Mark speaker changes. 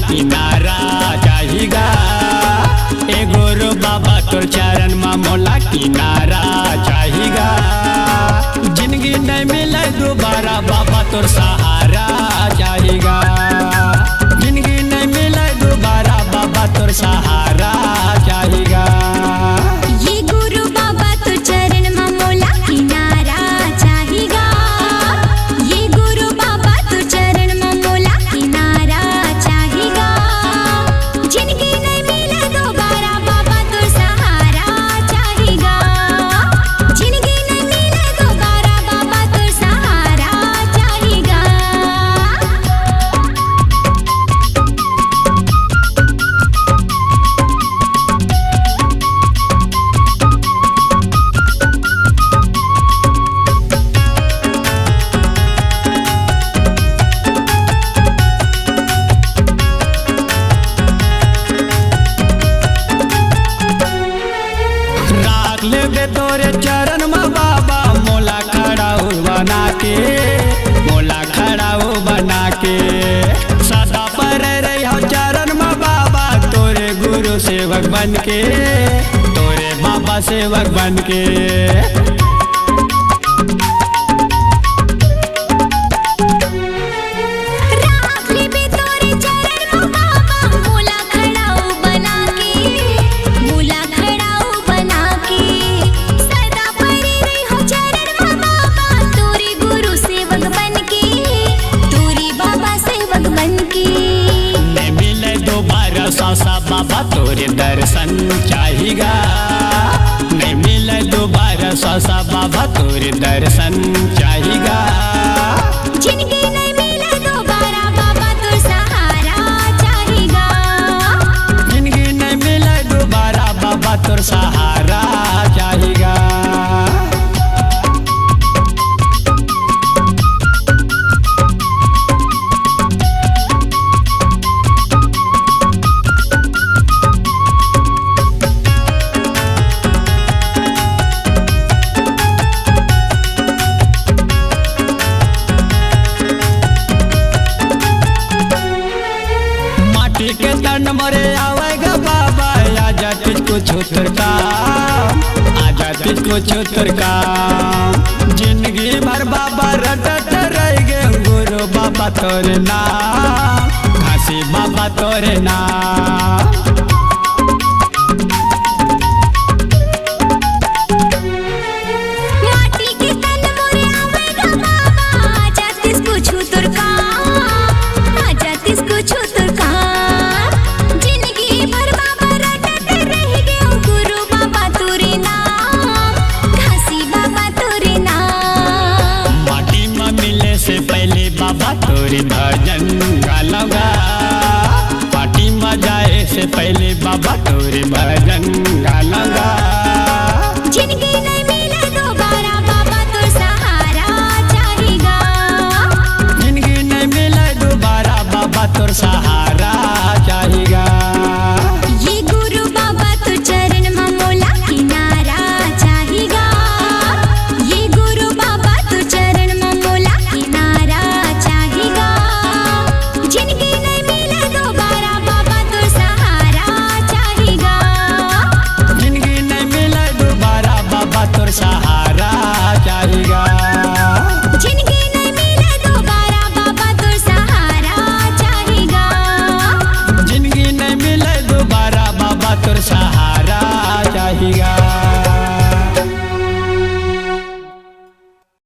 Speaker 1: किनारा चाहिएगा। ए गुरु बाबा तोर चरण में मोला किनारा चाहिएगा। जिंदगी नहीं मिले दोबारा बाबा तोर सहारा चाहिएगा। जिंदगी नहीं मिले दोबारा बाबा तोर सहारा चाहिएगा।
Speaker 2: ये गुरु बाबा तोर चरण में मोला किनारा चाहिएगा। ये गुरु बाबा तोर चरण में मोला किनारा चाहिएगा। जिंदगी नहीं मिले दोबारा बाबा तोर सहारा चाहिएगा। जिंदगी नहीं मिले दोबारा बाबा तोर सहारा चाहिएगा।
Speaker 1: राख ले तोरे चरण में बाबा मोला खड़ा हो बना के। मोला खड़ा हो बना के सदा पर रही हो चरण में बाबा तोरे गुरु सेवक बन के। तोरे बाबा सेवक बन के।
Speaker 2: राख लेबे तोरे चरण में बाबा मोला खड़ाऊ बना के। मोला खड़ाऊ बना के सदा परी रही हो चरण में बाबा तोरे गुरु सेवक बन के। तोरे बाबा सेवक बन के।
Speaker 1: नहीं मिले दोबारा सासा बाबा तोरे दर्शन चाहिएगा। नहीं मिले दोबारा सासा बाबा तोरे दर्शन चाहिएगा।
Speaker 2: जिंदगी नहीं मिले दोबारा बाबा तोर सहारा चाहिएगा।
Speaker 1: जिंदगी नहीं मिले दोबारा बाबा तोर सहारा चाहिएगा। माटी के तन मरे आवेगा बाबा आजा तुझको छोतर का। आजा तुझको छोतर का। जिंदगी भर बाबा रटत रहेगे गुरु बाबा तोरे नाम। घासी बाबा तोरे नाम।
Speaker 2: माटी के तन मोरे आवेगा बाबा आजा तिसको छूतुर का। आजा तिसको छूतुर का। जिंदगी भर बाबा रटत रहेगे गुरु बाबा तोरे नाम। घासी बाबा तोरे नाम।
Speaker 1: माटी में मिले से पहले बाबा तोरे भजन गालूंगा। माटी में जाए से पहले बाबा तोरे भजन गालूंगा।
Speaker 2: जिंदगी नहीं मिले दोबारा बाबा तोर सहारा चाहिएगा।
Speaker 1: जिंदगी नहीं मिले दोबारा बाबा तोर सहारा